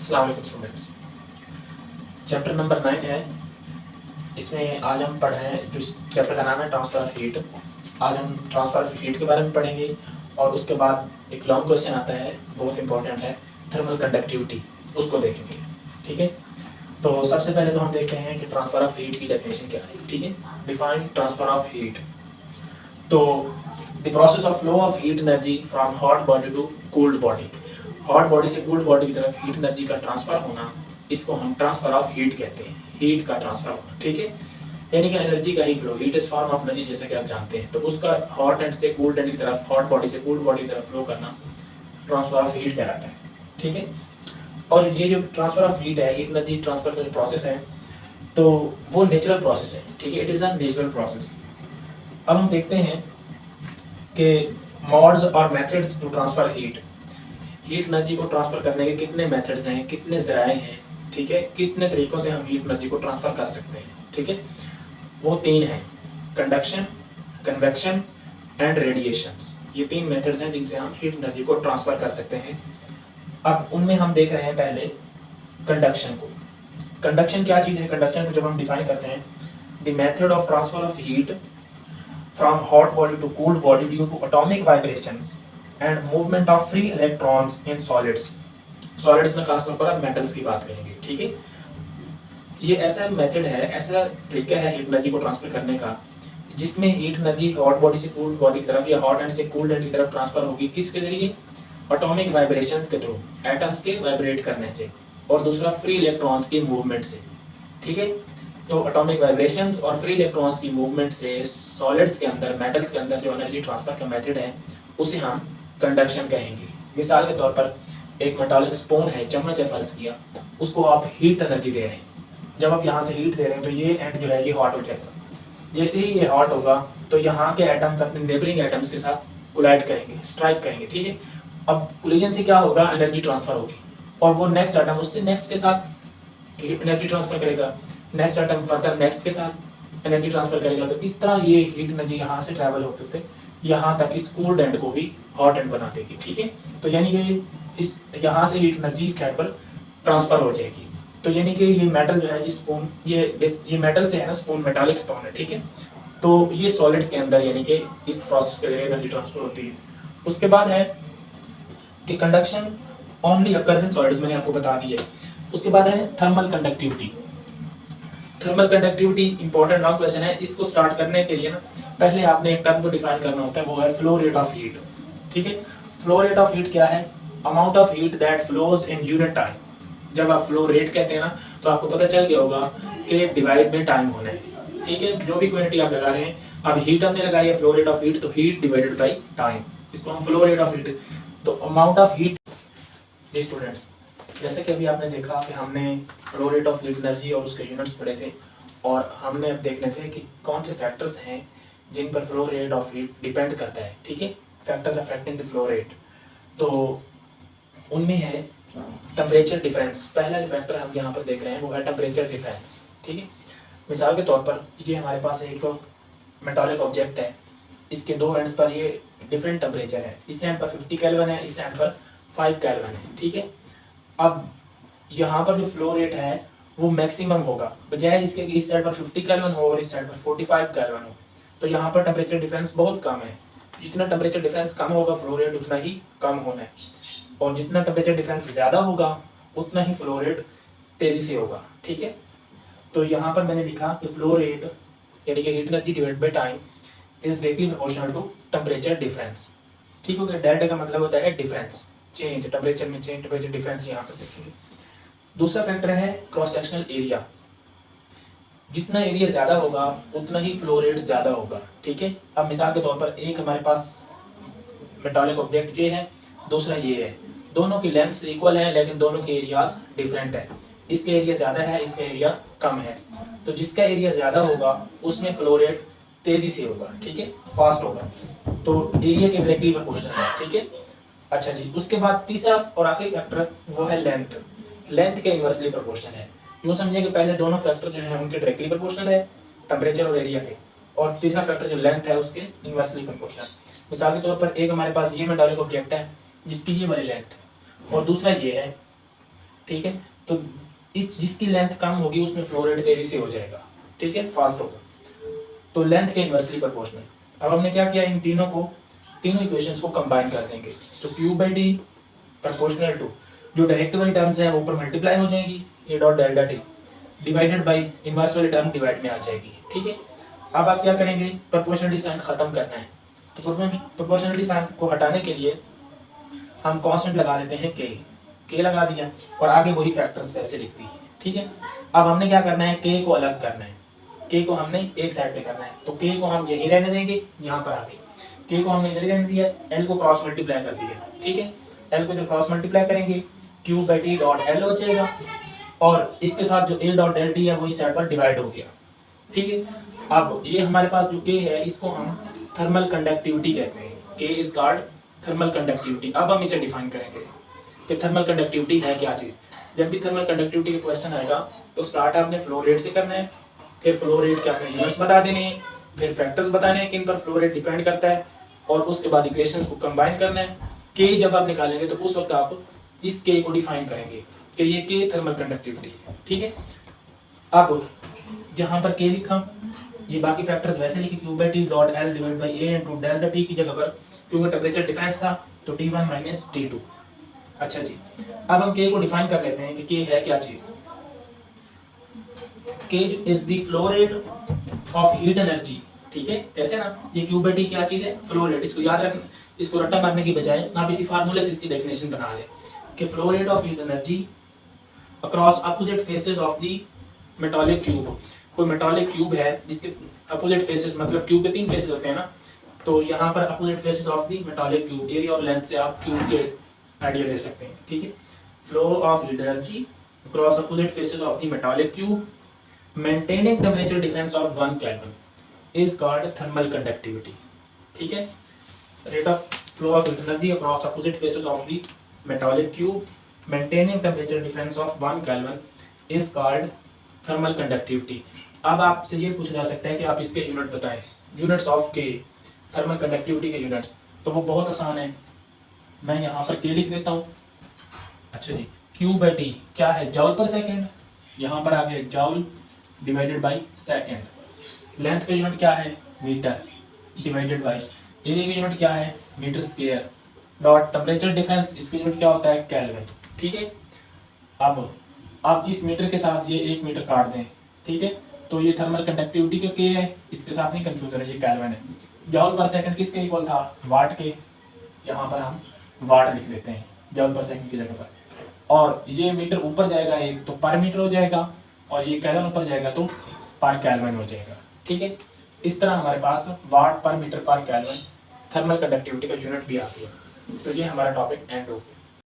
अस्सलाम वालेकुम students. Chapter number 9 है। इसमें आज हम पढ़ रहे हैं, जो चैप्टर का नाम है ट्रांसफर ऑफ हीट। आज हम ट्रांसफर ऑफ हीट के बारे में पढ़ेंगे और उसके बाद एक लॉन्ग क्वेश्चन आता है, बहुत इंपॉर्टेंट है, थर्मल कंडक्टिविटी, उसको देखेंगे। ठीक है, तो सबसे पहले तो हम देखते हैं कि ट्रांसफर ऑफ हीट की डेफिनेशन क्या है। ठीक है, डिफाइन ट्रांसफर ऑफ हीट। तो the process of flow of heat energy from hot body to cooled body. Hot body से कूल्ड बॉडी की तरफ हीट एनर्जी का ट्रांसफर होना, इसको हम ट्रांसफर ऑफ हीट कहते हैं। हीट का ट्रांसफर होना, ठीक है, यानी कि एनर्जी का ही flow. Heat is form of energy, जैसा कि आप जानते हैं। तो उसका हॉट एंड से कूल्ड एंड की तरफ, हॉट बॉडी से कूल्ड बॉडी की तरफ फ्लो करना ट्रांसफर ऑफ हीट कहलाता है। ठीक है, और ये जो ट्रांसफर ऑफ हीट है, हीट एनर्जी ट्रांसफर का जो प्रोसेस है, तो वो नेचुरल प्रोसेस है। ठीक है, it is a natural process. अब हम देखते हैं कि मोड्स और methods to transfer heat energy को ट्रांसफर करने के कितने मेथड्स हैं, कितने ज़राए हैं। ठीक है, कितने तरीक़ों से हम हीट एनर्जी को ट्रांसफ़र कर सकते हैं। ठीक है, वो 3 हैं, कंडक्शन, कन्वेक्शन एंड रेडिएशंस। ये 3 मेथड्स हैं जिनसे हम हीट एनर्जी को ट्रांसफ़र कर सकते हैं। अब उनमें हम देख रहे हैं पहले कंडक्शन को। कंडक्शन क्या चीज़ है? कंडक्शन को जब हम डिफाइन करते हैं, the method of transfer of heat from hot body to cooled body due to atomic vibrations and movement of free electrons in solids में खासतौर पर आप मेटल्स की बात करेंगे। ठीक है, ये ऐसा मेथड है, ऐसा तरीका है हीट एनर्जी को ट्रांसफर करने का, जिसमें हीट एनर्जी हॉट बॉडी से कूल्ड बॉडी की तरफ या हॉट एंड से कूल्ड एंड की तरफ ट्रांसफर होगी। किसके जरिए? एटॉमिक वाइब्रेशंस के थ्रू, एटम्स के वाइब्रेट करने से, और दूसरा फ्री इलेक्ट्रॉन्स की मूवमेंट से। ठीक है, तो एटॉमिक वाइब्रेशंस और फ्री इलेक्ट्रॉन्स की मूवमेंट से सॉलिड्स के अंदर, मेटल्स के अंदर जो एनर्जी ट्रांसफर का मेथड है, उसे हम कंडक्शन कहेंगे। मिसाल के तौर पर एक मेटालिक स्पून है, चम्मच है फर्ज किया, उसको आप हीट एनर्जी दे रहे हैं। जब आप यहाँ से हीट दे रहे हैं तो ये एंड जो है ये हॉट हो जाएगा। जैसे ही ये हॉट होगा तो यहाँ के एटम्स अपने नेबरिंग एटम्स के साथ कोलाइड करेंगे, स्ट्राइक करेंगे। ठीक है, अब कोलिजन से क्या होगा? एनर्जी ट्रांसफर होगी, और वो नेक्स्ट एटम उससे नेक्स्ट के साथ एनर्जी ट्रांसफर करेगा, नेक्स्ट एटम फर्दर नेक्स्ट के साथ एनर्जी ट्रांसफर करेगा। तो इस तरह ये हीट एनर्जी यहाँ से ट्रैवल होते होते यहाँ तक इस कूल्ड एंड को भी हॉट एंड बना देगी। ठीक है, तो यानी कि इस यहाँ से हीट एनर्जी इस साइड पर ट्रांसफर हो जाएगी। तो यानी कि ये मेटल जो है, ये स्पून, ये मेटल से है ना, स्पून मेटालिक स्पून है। ठीक है, तो ये सॉलिड्स के अंदर यानी कि इस प्रोसेस के जरिए एनर्जी ट्रांसफर होती है। उसके बाद है कि conduction only occurs in solids, मैंने आपको बता दी है। उसके बाद है thermal conductivity. Thermal conductivity important long question है। इसको स्टार्ट करने के लिए ना, पहले आपने एक टर्म को डिफाइन करना होता है, वो है फ्लो रेट ऑफ हीट। ठीक है, फ्लो रेट ऑफ हीट क्या है? Amount of heat that flows in unit time. जब आप फ्लो रेट कहते हैं ना, तो आपको पता चल गया होगा कि डिवाइड में टाइम होना है। ठीक है, जो भी क्वांटिटी आप लगा रहे हैं, अब हीट हमने लगाई है, फ्लो रेट ऑफ हीट, तो हीट डिवाइडेड बाई टाइम, इसको हम फ्लो रेट ऑफ हीट। तो अमाउंट ऑफ हीट, ये स्टूडेंट्स, जैसे कि अभी आपने देखा कि हमने flow rate of heat energy और उसके यूनिट्स पढ़े थे, और हमने अब देखने थे कि कौन से फैक्टर्स हैं जिन पर flow rate of heat depend करता है। ठीक है, factors affecting the flow rate, तो उनमें है टेम्परेचर डिफरेंस। पहला जो फैक्टर हम यहाँ पर देख रहे हैं वो है टेम्परेचर डिफरेंस। ठीक है, मिसाल के तौर पर ये हमारे पास एक मेटालिक ऑब्जेक्ट है, इसके दो एंड्स पर ये डिफरेंट टेम्परेचर है। इस एंड पर 50 केल्विन है, इस एंड पर 5 केल्विन है। ठीक है, अब यहाँ पर जो फ्लो रेट है वो मैक्सिमम होगा, बजाय इसके कि इस साइड पर 50 केल्विन हो और इस साइड पर 45 केल्विन हो। तो यहाँ पर टेम्परेचर डिफरेंस बहुत कम है। जितना टेम्परेचर डिफरेंस कम होगा, फ्लो रेट उतना ही कम होना है, और जितना टेम्परेचर डिफरेंस ज़्यादा होगा उतना ही फ्लो रेट तेज़ी से होगा। ठीक है, तो यहाँ पर मैंने लिखा कि फ्लो रेट यानी कि heat energy divided by time is directly proportional to temperature difference. ठीक हो गया, डेल्टा का मतलब होता है डिफरेंस, चेंज, टेम्परेचर में चेंज, टेम्परेचर डिफरेंस यहाँ पर देखेंगे। दूसरा फैक्टर है क्रॉस सेक्शनल एरिया। जितना एरिया ज़्यादा होगा उतना ही फ्लो रेट ज़्यादा होगा। ठीक है, अब मिसाल के तौर पर एक हमारे पास मेटालिक ऑब्जेक्ट ये है, दूसरा ये है, दोनों की लेंथ इक्वल है लेकिन दोनों के एरियाज डिफरेंट है। इसका एरिया ज़्यादा है, इसका एरिया कम है, तो जिसका एरिया ज़्यादा होगा उसमें फ्लो रेट तेज़ी से होगा। ठीक है, फास्ट होगा, तो एरिया के डायरेक्टली प्रोपोर्शनल है। ठीक है, अच्छा जी, उसके बाद तीसरा और आखिरी फैक्टर वो है लेंथ। लेंथ के इन्वर्सली प्रोपोर्शनल है। यूँ समझिए कि पहले दोनों फैक्टर जो हैं उनके डायरेक्टली प्रोपोर्शनल है, टेम्परेचर और एरिया के, और तीसरा फैक्टर जो लेंथ है उसके इन्वर्सली प्रोपोर्शनल। मिसाल के तौर पर एक हमारे पास ये मेटालिक ऑब्जेक्ट है जिसकी ये वाली लेंथ है, और दूसरा ये है। ठीक है। तो इस जिसकी लेंथ कम होगी उसमें फ्लो रेट तेजी से हो जाएगा, ठीक है, फास्ट होगा। तो लेंथ के इन्वर्सली प्रोपोर्शनल। अब हमने क्या किया, इन तीनों इक्वेशंस को कंबाइन कर देंगे। तो Q by D proportional to जो डायरेक्ट वाली टर्म्स है वो ऊपर मल्टीप्लाई हो जाएगी, A dot delta T divided by inverse वाली टर्म डिवाइड में आ जाएगी, ठीक है। अब आप क्या करेंगे, प्रोपोर्शनलिटी साइन खत्म करना है। तो प्रोपोर्शनलिटी साइन को हटाने के लिए हम कांस्टेंट लगा देते हैं के लगा दिया और आगे वही फैक्टर्स वैसे लिख दिए, ठीक है। अब हमने क्या करना है, के को अलग करना है, के को हमने एक साइड पे करना है। तो के को हम यही रहने देंगे, यहाँ पर आगे के को हमने इधर रहने दिया, एल को क्रॉस मल्टीप्लाई कर दिया, ठीक है। एल को जब क्रॉस मल्टीप्लाई करेंगे Q by T dot L हो जाएगा और इसके साथ जो ए डॉट एल टी है वही साइड पर डिवाइड हो गया, ठीक है। अब ये हमारे पास जो के है इसको हम थर्मल कंडक्टिविटी कहते हैं, के इज कॉल्ड थर्मल कंडक्टिविटी। अब हम इसे डिफाइन करेंगे कि थर्मल कंडक्टिविटी है क्या चीज़। जब भी थर्मल कंडक्टिविटी का क्वेश्चन आएगा तो स्टार्ट आपने फ्लो रेट से करना है, फिर फ्लो रेट के आपने यूनिट्स बता देने हैं, फिर फैक्टर्स बताने हैं कि इन पर फ्लो रेट डिपेंड करता है और उसके बाद इक्वेशंस को कंबाइन करना है। के जब आप निकालेंगे तो उस वक्त आप इस के को डिफाइन करेंगे कि ये के थर्मल कंडक्टिविटी है, ठीक है। अब जहाँ पर के लिखा ये बाकी फैक्टर्स वैसे लिखे, Q by T dot L divide by A into delta T की जगह पर क्योंकि टेम्परेचर डिफरेंस था तो T1 माइनस T2। अच्छा जी, अब हम के को डिफाइन कर लेते हैं कि के है क्या चीज। के is the flow rate of heat energy, ठीक है, ऐसे ना। ये क्यू बाई टी क्या चीज है, फ्लो रेट। इसको याद रखना, इसको रट्टा मारने की बजाय आप इसी फार्मूले से इसकी डेफिनेशन बना लें कि flow rate of heat energy across opposite faces of the metallic cube. कोई मेटालिक क्यूब है जिसके अपोजिट फेसेस, मतलब क्यूब के 3 फेसेस होते हैं ना, तो यहाँ पर opposite faces of the metallic cube, area और लेंथ से आप क्यूब के आइडिया ले सकते हैं, ठीक है। Flow of heat energy across opposite faces of the metallic cube maintaining temperature difference of 1 kelvin is called thermal conductivity, ठीक है। Rate of flow of heat energy across opposite faces of the metallic cube maintaining temperature difference of 1 kelvin is called thermal conductivity. अब आपसे ये पूछा जा सकता है कि आप इसके यूनिट बताएं, यूनिट्स ऑफ के, थर्मल कंडक्टिविटी के यूनिट्स। तो वो बहुत आसान है, मैं यहाँ पर के लिख देता हूँ। अच्छा जी, क्यू बाई टी क्या है, जॉल पर सेकेंड, यहाँ पर आ गया joule divided by second. Length का यूनिट क्या है, मीटर डिवाइडेड बाई एरिया का यूनिट क्या है, metre square dot temperature difference, इसका यूनिट क्या होता है, केल्विन, ठीक है। अब आप इस मीटर के साथ ये 1 मीटर काट दें, ठीक है, तो ये थर्मल कंडक्टिविटी का के है, इसके साथ नहीं कंफ्यूज है, ये केल्विन है। जॉल पर सेकंड किसके इक्वल था, वाट के, यहाँ पर हम वाट लिख देते हैं जॉल पर सेकंड की जगह पर। और ये मीटर ऊपर जाएगा एक तो पर मीटर हो जाएगा और ये केल्विन ऊपर जाएगा तो पर केल्विन हो जाएगा, ठीक है। इस तरह हमारे पास वाट per metre per kelvin thermal conductivity का यूनिट भी आ गया। तो ये हमारा टॉपिक एंड हो गया।